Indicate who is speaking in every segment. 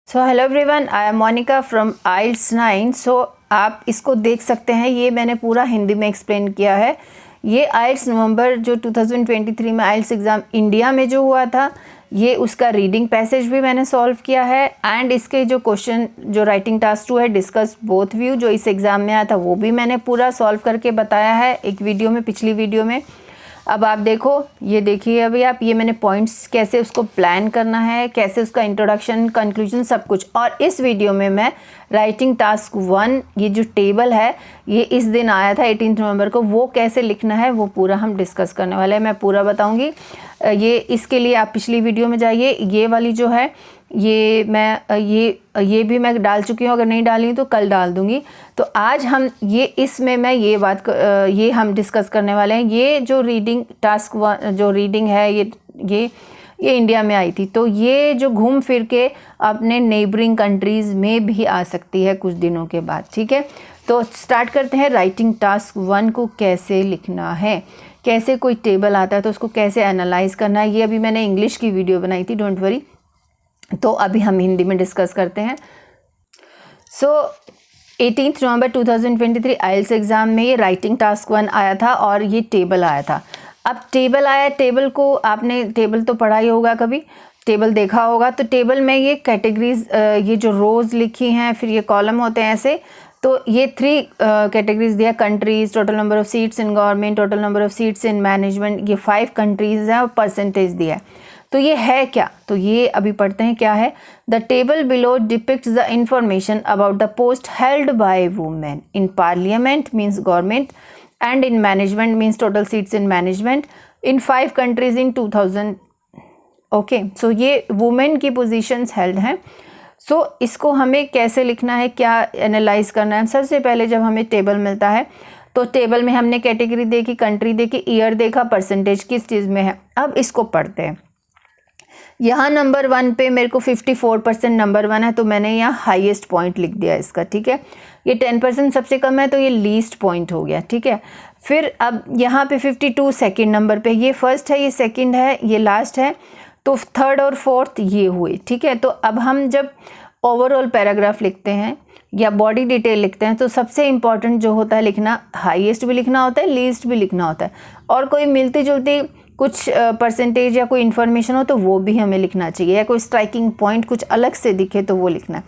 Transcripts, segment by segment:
Speaker 1: So hello everyone, I am Monica from IELTS 9। So आप इसको देख सकते हैं, ये मैंने पूरा हिंदी में एक्सप्लेन किया है। ये आइल्स नवंबर जो 2023 में आइल्स एग्ज़ाम इंडिया में जो हुआ था, ये उसका रीडिंग पैसेज भी मैंने सॉल्व किया है। एंड इसके जो क्वेश्चन जो राइटिंग टास्क 2 है, डिस्कस बोथ व्यू, जो इस एग्ज़ाम में आया था वो भी मैंने पूरा सॉल्व करके बताया है एक वीडियो में, पिछली वीडियो में। अब आप देखो, ये देखिए अभी आप, ये मैंने पॉइंट्स कैसे उसको प्लान करना है, कैसे उसका इंट्रोडक्शन, कंक्लूजन, सब कुछ। और इस वीडियो में मैं राइटिंग टास्क 1, ये जो टेबल है, ये इस दिन आया था 18 नवंबर को, वो कैसे लिखना है वो पूरा हम डिस्कस करने वाले हैं, मैं पूरा बताऊंगी। ये इसके लिए आप पिछली वीडियो में जाइए। ये वाली जो है, ये मैं ये भी मैं डाल चुकी हूँ, अगर नहीं डाली तो कल डाल दूँगी। तो आज हम ये इसमें मैं ये हम डिस्कस करने वाले हैं। ये जो रीडिंग टास्क 1 जो रीडिंग है, ये इंडिया में आई थी, तो ये जो घूम फिर के अपने नेबरिंग कंट्रीज़ में भी आ सकती है कुछ दिनों के बाद, ठीक है। तो स्टार्ट करते हैं। राइटिंग टास्क 1 को कैसे लिखना है, कैसे कोई टेबल आता है तो उसको कैसे एनालाइज करना है, ये अभी मैंने इंग्लिश की वीडियो बनाई थी, डोंट वरी। तो अभी हम हिंदी में डिस्कस करते हैं। सो 18 नवंबर 2023 आइल्स एग्ज़ाम में ये राइटिंग टास्क 1 आया था और ये टेबल आया था। अब टेबल आया, टेबल को आपने टेबल तो पढ़ा ही होगा, कभी टेबल देखा होगा। तो टेबल में ये कैटेगरीज, ये जो रोज़ लिखी हैं, फिर ये कॉलम होते हैं ऐसे। तो ये 3 कैटेगरीज दिया, countries, total number of seats in government, total number of seats in management, ये 5 कंट्रीज़ हैं और परसेंटेज दिया है। तो ये है क्या, तो ये अभी पढ़ते हैं क्या है। The table below depicts the information about the post held by women in parliament means government and in management means total seats in management in 5 countries in 2000। Okay, so ये वुमेन की पोजीशंस हेल्ड हैं। सो इसको हमें कैसे लिखना है, क्या analyse करना है। सबसे पहले जब हमें टेबल मिलता है तो टेबल में हमने कैटेगरी देखी, कंट्री देखी, ईयर देखा, परसेंटेज किस चीज़ में है। अब इसको पढ़ते हैं। यहाँ नंबर 1 पे मेरे को 54% नंबर 1 है, तो मैंने यहाँ हाईएस्ट पॉइंट लिख दिया इसका, ठीक है। ये 10% सबसे कम है, तो ये लीस्ट पॉइंट हो गया, ठीक है। फिर अब यहाँ पे 52 सेकंड नंबर पे, ये फर्स्ट है, ये सेकंड है, ये लास्ट है, तो थर्ड और फोर्थ ये हुए, ठीक है। तो अब हम जब ओवरऑल पैराग्राफ लिखते हैं या बॉडी डिटेल लिखते हैं, तो सबसे इम्पॉर्टेंट जो होता है लिखना, हाईएस्ट भी लिखना होता है, लीस्ट भी लिखना होता है, और कोई मिलती जुलती कुछ परसेंटेज या कोई इन्फॉर्मेशन हो तो वो भी हमें लिखना चाहिए, या कोई स्ट्राइकिंग पॉइंट कुछ अलग से दिखे तो वो लिखना है।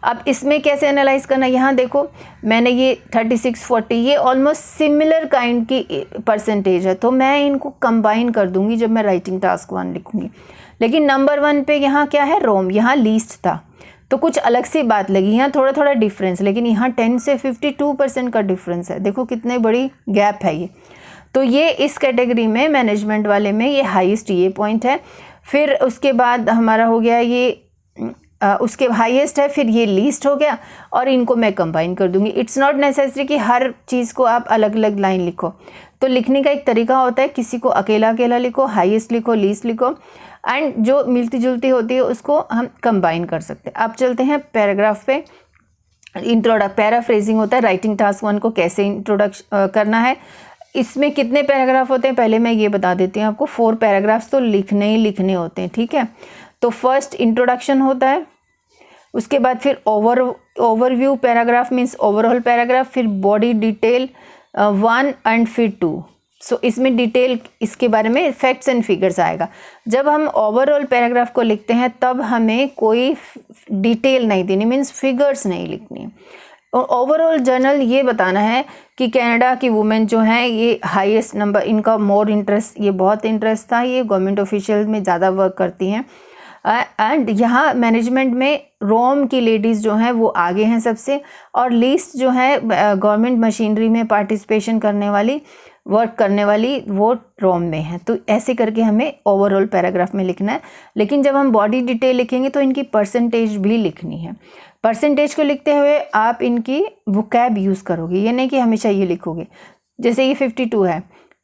Speaker 1: अब इसमें कैसे एनालाइज करना, यहाँ देखो मैंने ये 36, 40, ये ऑलमोस्ट सिमिलर काइंड की परसेंटेज है, तो मैं इनको कंबाइन कर दूंगी जब मैं राइटिंग टास्क 1 लिखूंगी। लेकिन नंबर 1 पे यहाँ क्या है, रोम, यहाँ लीस्ट था, तो कुछ अलग सी बात लगी, यहाँ थोड़ा थोड़ा डिफरेंस, लेकिन यहाँ 10 से 52% का डिफरेंस है। देखो कितने बड़ी गैप है ये। तो ये इस कैटेगरी में, मैनेजमेंट वाले में, ये हाईएस्ट ये पॉइंट है। फिर उसके बाद हमारा हो गया ये उसके हाईएस्ट है, फिर ये लीस्ट हो गया, और इनको मैं कंबाइन कर दूंगी। इट्स नॉट नेसेसरी कि हर चीज़ को आप अलग अलग लाइन लिखो, तो लिखने का एक तरीका होता है, किसी को अकेला अकेला लिखो, हाईएस्ट लिखो, लीस्ट लिखो, एंड जो मिलती जुलती होती है उसको हम कंबाइन कर सकते हैं। अब चलते हैं पैराग्राफ पे। पैराफ्रेजिंग होता है राइटिंग टास्क 1 को कैसे इंट्रोडक्शन करना है। इसमें कितने पैराग्राफ होते हैं पहले मैं ये बता देती हूँ आपको। 4 पैराग्राफ्स तो लिखने ही लिखने होते हैं, ठीक है। तो फर्स्ट इंट्रोडक्शन होता है, उसके बाद फिर overview paragraph means overall paragraph, फिर बॉडी डिटेल 1 एंड फिर 2। सो इसमें डिटेल, इसके बारे में फैक्ट्स एंड फिगर्स आएगा। जब हम ओवरऑल पैराग्राफ को लिखते हैं तब हमें कोई डिटेल नहीं देनी, मीन्स फिगर्स नहीं लिखनी। और ओवरऑल जर्नल ये बताना है कि कनाडा की वुमेन जो हैं, ये हाईएस्ट नंबर, इनका मोर इंटरेस्ट, ये बहुत इंटरेस्ट था, ये गवर्नमेंट ऑफिशियल में ज़्यादा वर्क करती हैं। एंड यहाँ मैनेजमेंट में रोम की लेडीज़ जो हैं वो आगे हैं सबसे, और लीस्ट जो है गवर्नमेंट मशीनरी में पार्टिसिपेशन करने वाली, वर्क करने वाली, वो रोम में है। तो ऐसे करके हमें ओवरऑल पैराग्राफ में लिखना है। लेकिन जब हम बॉडी डिटेल लिखेंगे तो इनकी परसेंटेज भी लिखनी है। परसेंटेज को लिखते हुए आप इनकी वोकैब यूज़ करोगे, ये नहीं कि हमेशा ये लिखोगे। जैसे ये 52 है,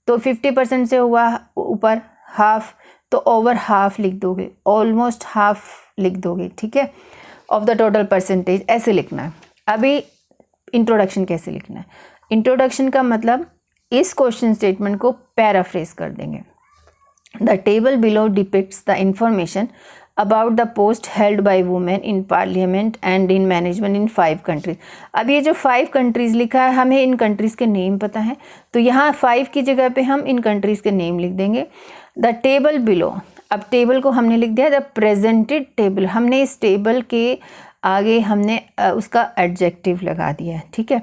Speaker 1: तो 50% से हुआ ऊपर हाफ, तो ओवर हाफ लिख दोगे, ऑलमोस्ट हाफ लिख दोगे, ठीक है, ऑफ द टोटल परसेंटेज, ऐसे लिखना है। अभी इंट्रोडक्शन कैसे लिखना है। इंट्रोडक्शन का मतलब इस क्वेश्चन स्टेटमेंट को पैराफ्रेज कर देंगे। The table below depicts the information about the post held by women in parliament and in management in 5 countries. अब ये जो 5 कंट्रीज़ लिखा है, हमें इन कंट्रीज़ के नेम पता है, तो यहाँ 5 की जगह पे हम इन कंट्रीज़ के नेम लिख देंगे। द टेबल बिलो, अब टेबल को हमने लिख दिया द प्रेजेंटेड टेबल, हमने इस टेबल के आगे हमने उसका एडजेक्टिव लगा दिया है, ठीक है।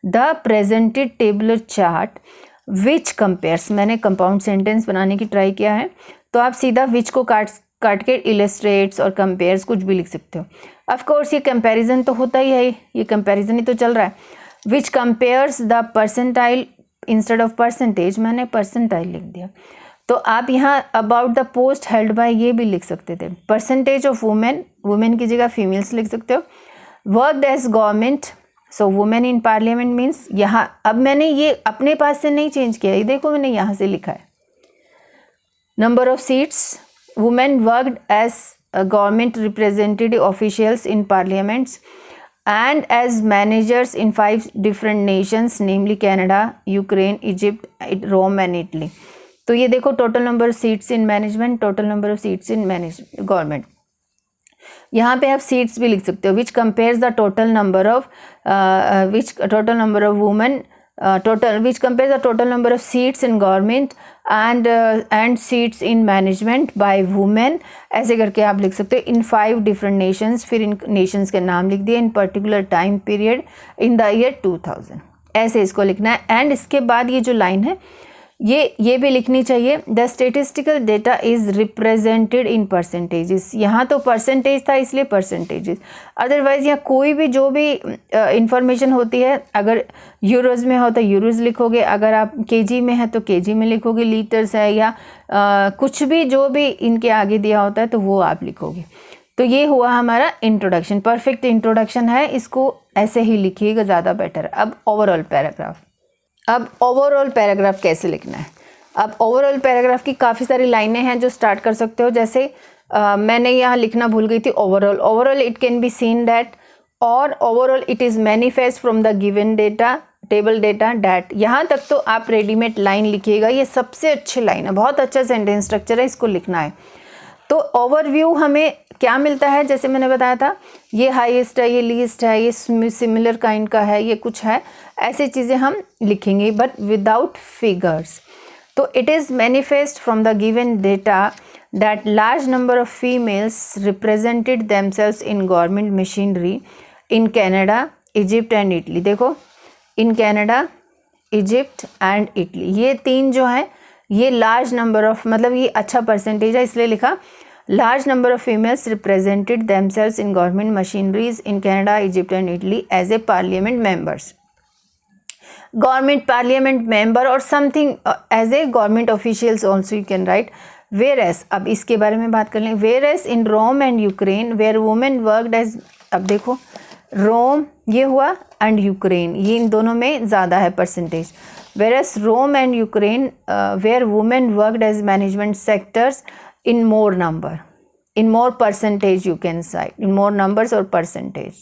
Speaker 1: The presented tabular chart which compares, मैंने कंपाउंड सेंटेंस बनाने की ट्राई किया है, तो आप सीधा विच को काट के इलस्ट्रेट्स और कंपेयर्स कुछ भी लिख सकते हो। ऑफ कोर्स ये कंपैरिजन तो होता ही है, ये कंपैरिजन ही तो चल रहा है। Which compares the percentile instead of percentage, मैंने परसेंटाइल लिख दिया। तो आप यहाँ about the post held by ये भी लिख सकते थे। परसेंटेज ऑफ वुमेन, वुमेन की जगह फीमेल्स लिख सकते हो। Worked as government, so women in parliament means, यहाँ अब मैंने ये अपने पास से नहीं चेंज किया, ये देखो मैंने यहाँ से लिखा है। Number of seats, women worked as government representative officials in parliaments and as managers in 5 different nations namely Canada, Ukraine, Egypt, Rome and Italy। तो ये देखो total number of seats in management, total number of seats in government. यहाँ पे आप seats भी लिख सकते हो। Which compares the total number of women which compares the total number of seats in government and seats in management by women, ऐसे करके आप लिख सकते हो इन 5 different nations। फिर इन nations के नाम लिख दिए, इन particular time period in the year 2000, ऐसे इसको लिखना है। एंड इसके बाद ये जो लाइन है ये भी लिखनी चाहिए, the statistical data is represented in percentages. यहाँ तो परसेंटेज था इसलिए परसेंटेजेस, अदरवाइज यहाँ कोई भी जो भी इंफॉर्मेशन होती है, अगर यूरोज़ में हो तो यूरोज़ लिखोगे, अगर आप केजी में है तो केजी में लिखोगे, लीटर्स है या कुछ भी जो भी इनके आगे दिया होता है तो वो आप लिखोगे। तो ये हुआ हमारा इंट्रोडक्शन, परफेक्ट इंट्रोडक्शन है, इसको ऐसे ही लिखिएगा ज़्यादा बेटर। अब ओवरऑल पैराग्राफ, अब ओवरऑल पैराग्राफ कैसे लिखना है। अब ओवरऑल पैराग्राफ की काफ़ी सारी लाइनें हैं जो स्टार्ट कर सकते हो, जैसे मैंने यहाँ लिखना भूल गई थी overall it can be seen that, और overall it is manifest from the given data table data that. यहाँ तक तो आप रेडीमेड लाइन लिखिएगा, ये सबसे अच्छी लाइन है, बहुत अच्छा सेंटेंस स्ट्रक्चर है, इसको लिखना है। तो ओवरव्यू हमें क्या मिलता है, जैसे मैंने बताया था, ये हाईएस्ट है, ये लीस्ट है, ये सिमिलर काइंड का है, ये कुछ है, ऐसी चीज़ें हम लिखेंगे बट विदाउट फिगर्स। तो it is manifest from the given data that large number of females represented themselves in government machinery in Canada, Egypt and Italy. देखो, in Canada, Egypt and Italy, ये 3 जो है ये लार्ज नंबर ऑफ, मतलब ये अच्छा percentage है इसलिए लिखा। Large number of females represented themselves in government machineries in Canada, Egypt and Italy as a parliament members, government parliament member और something as a government officials also you can write. Whereas, अब इसके बारे में बात कर लें। Whereas in Rome and Ukraine where women worked as, अब देखो रोम ये हुआ एंड यूक्रेन, ये इन दोनों में ज़्यादा है percentage. Whereas Rome and Ukraine where women worked as management sectors in more number, in more percentage you can cite, in more numbers or percentage।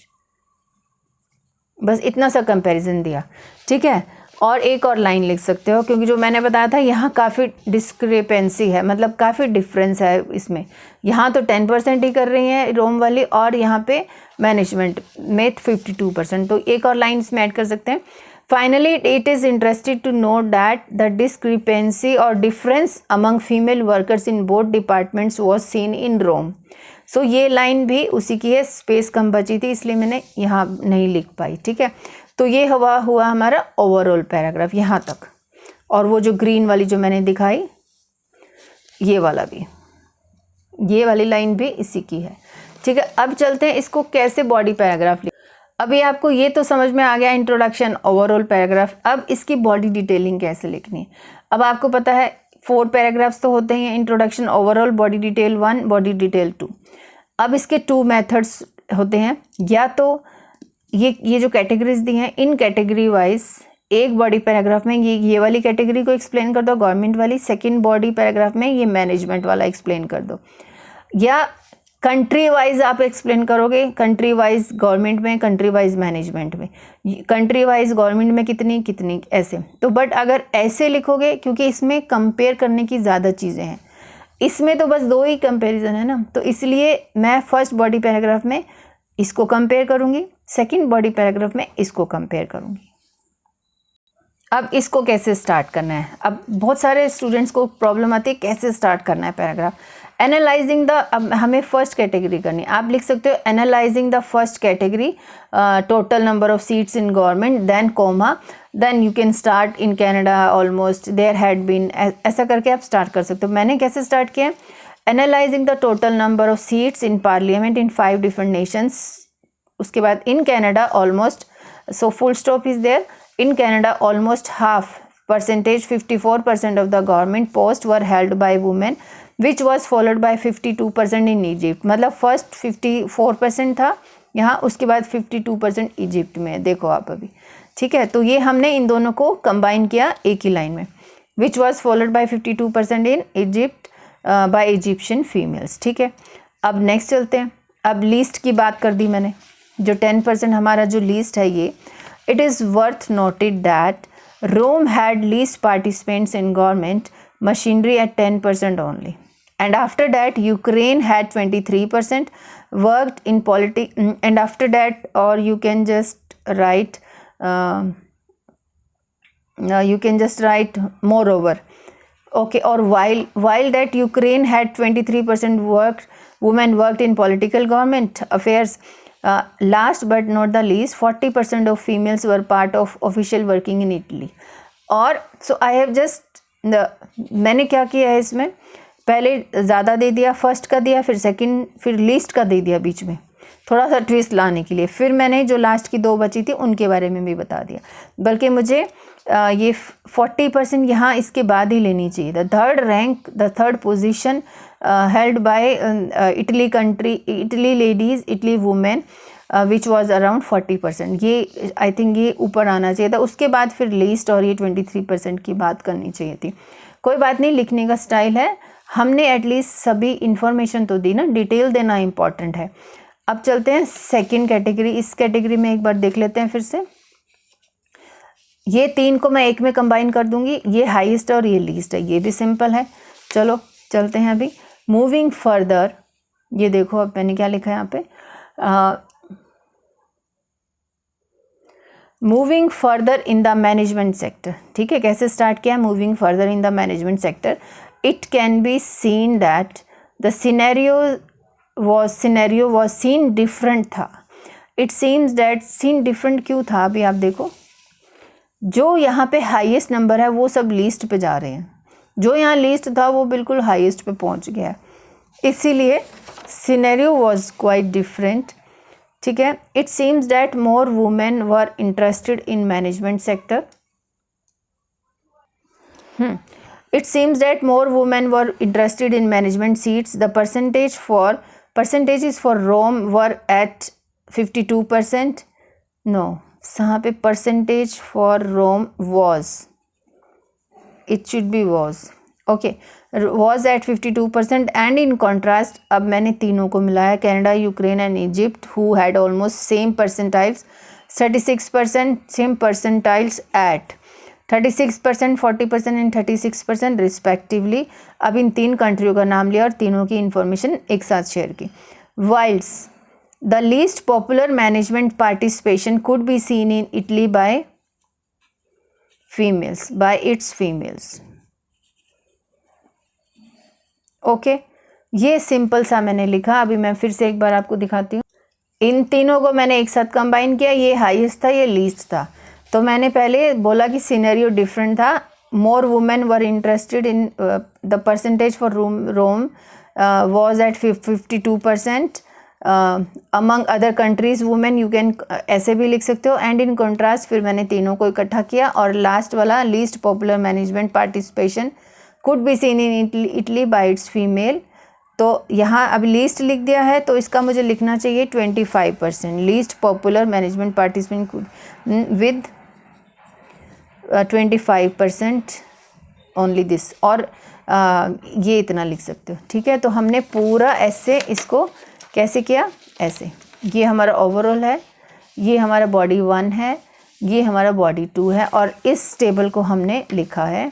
Speaker 1: बस इतना सा कंपैरिजन दिया, ठीक है। और एक और लाइन लिख सकते हो, क्योंकि जो मैंने बताया था यहाँ काफ़ी डिस्क्रिपेंसी है, मतलब काफ़ी डिफरेंस है इसमें। यहाँ तो 10% ही कर रही हैं रोम वाली, और यहाँ पे मैनेजमेंट में 52%। तो एक और लाइन इसमें ऐड कर सकते हैं। Finally, it is interesting to note that the discrepancy or difference among female workers in both departments was seen in Rome। So ये लाइन भी उसी की है, स्पेस कम बची थी इसलिए मैंने यहाँ नहीं लिख पाई, ठीक है। तो ये हुआ हमारा ओवरऑल पैराग्राफ यहाँ तक, और वो जो ग्रीन वाली जो मैंने दिखाई ये वाला भी, ये वाली लाइन भी इसी की है, ठीक है। अब चलते हैं इसको कैसे बॉडी पैराग्राफ लिख। अभी आपको ये तो समझ में आ गया इंट्रोडक्शन, ओवरऑल पैराग्राफ। अब इसकी बॉडी डिटेलिंग कैसे लिखनी है। अब आपको पता है 4 पैराग्राफ्स तो होते हैं, introduction, overall, body detail 1, body detail 2। अब इसके 2 मेथड्स होते हैं, या तो ये जो कैटेगरीज दी हैं इन कैटेगरी वाइज एक बॉडी पैराग्राफ में ये वाली कैटेगरी को एक्सप्लेन कर दो, गवर्नमेंट वाली, सेकेंड बॉडी पैराग्राफ में ये मैनेजमेंट वाला एक्सप्लेन कर दो, या कंट्री वाइज आप एक्सप्लेन करोगे, कंट्री वाइज गवर्नमेंट में, कंट्री वाइज मैनेजमेंट में, कंट्री वाइज गवर्नमेंट में कितनी कितनी ऐसे। तो बट अगर ऐसे लिखोगे, क्योंकि इसमें कंपेयर करने की ज़्यादा चीज़ें हैं, इसमें तो बस 2 ही कंपैरिजन है ना, तो इसलिए मैं फर्स्ट बॉडी पैराग्राफ में इसको कंपेयर करूँगी, सेकंड बॉडी पैराग्राफ में इसको कंपेयर करूँगी। अब इसको कैसे स्टार्ट करना है, अब बहुत सारे स्टूडेंट्स को प्रॉब्लम आती है कैसे स्टार्ट करना है पैराग्राफ। एनालाइजिंग द, अब हमें फर्स्ट कैटेगरी करनी है, आप लिख सकते हो analysing the first category total number of seats in government, then comma, then you can start in Canada almost there had been, ऐसा करके आप स्टार्ट कर सकते हो। मैंने कैसे स्टार्ट किया, analysing the total number of seats in parliament in 5 different nations, उसके बाद in Canada almost, so full stop is there, in Canada almost half percentage 54% of the government posts were held by women, which was followed by 52% in Egypt। मतलब first 54% था यहाँ, उसके बाद 52% Egypt में, देखो आप अभी, ठीक है। तो ये हमने इन दोनों को कंबाइन किया एक ही लाइन में, which was followed by 52% in Egypt by Egyptian females, ठीक है। अब नेक्स्ट चलते हैं, अब लीस्ट की बात कर दी मैंने, जो 10% हमारा जो लीस्ट है ये, it is worth noted that Rome had least participants in government machinery at 10% only, and after that Ukraine had 23% worked in politics, and after that, or you can just write moreover, okay, or while that Ukraine had 23% women worked in political government affairs. Last but not the least, 40% of females were part of official working in Italy। और so I have just मैंने क्या किया है इसमें, पहले ज़्यादा दे दिया, first का दिया, फिर सेकंड, फिर लीस्ट का दे दिया बीच में, थोड़ा सा ट्विस्ट लाने के लिए, फिर मैंने जो लास्ट की 2 बची थी उनके बारे में भी बता दिया। बल्कि मुझे ये 40% यहाँ इसके बाद ही लेनी चाहिए। The third position held by Italy ladies, Italy women, which was around 40%। ये आई थिंक ये ऊपर आना चाहिए था, उसके बाद फिर लीस्ट और ये 23% की बात करनी चाहिए थी। कोई बात नहीं, लिखने का स्टाइल है, हमने एटलीस्ट सभी इंफॉर्मेशन तो दी ना, डिटेल देना इम्पॉर्टेंट है। अब चलते हैं सेकंड कैटेगरी, इस कैटेगरी में एक बार देख लेते हैं फिर से। ये 3 को मैं एक में कंबाइन कर दूंगी, ये हाईएस्ट और ये लीस्ट है, ये भी सिंपल है। चलो चलते हैं अभी मूविंग फर्दर, ये देखो अब मैंने क्या लिखा है यहाँ पे, moving further in the management sector, ठीक है। कैसे स्टार्ट किया, moving further in the management sector, it can be seen that the scenario was seen different था। It seems that seen different क्यों था, अभी आप देखो, जो यहाँ पे हाईएस्ट नंबर है वो सब लीस्ट पे जा रहे हैं, जो यहाँ लीस्ट था वो बिल्कुल हाईएस्ट पे पहुँच गया, इसीलिए सिनेरियो वॉज क्वाइट डिफरेंट, ठीक है। It seems that more women were interested in management sector, it seems that more women were interested in management seats, the percentages for Rome were at 52%, no, यहाँ पे percentage for Rome was, it should be was, okay, was at 52%, and in contrast, अब मैंने तीनों को मिलाया, Canada, Ukraine and Egypt, who had almost same percentiles, 36% same percentiles at 36%, 40% and 36% respectively. अब इन 3 कंट्रियों का नाम लिया और तीनों की इंफॉर्मेशन एक साथ शेयर की। Whilst the least popular management participation could be seen in Italy by its females, okay. ये सिंपल सा मैंने लिखा, अभी मैं फिर से एक बार आपको दिखाती हूँ। इन तीनों को मैंने एक साथ कंबाइन किया, ये हाईएस्ट था, ये लीस्ट था। तो मैंने पहले बोला कि सिनेरियो डिफरेंट था, more women were interested in, the percentage for Rome was at 52%, among other countries women, you can ऐसे भी लिख सकते हो, एंड इन कंट्रास्ट फिर मैंने तीनों को इकट्ठा किया, और लास्ट वाला least popular management participation could be seen in Italy by it's female. तो यहाँ अब लीस्ट लिख दिया है, तो इसका मुझे लिखना चाहिए 25%, least popular management participant with 25% only this, और ये इतना लिख सकते हो, ठीक है। तो हमने पूरा ऐसे इसको कैसे किया, ऐसे, ये हमारा ओवरऑल है, ये हमारा बॉडी 1 है, ये हमारा बॉडी 2 है, और इस टेबल को हमने लिखा है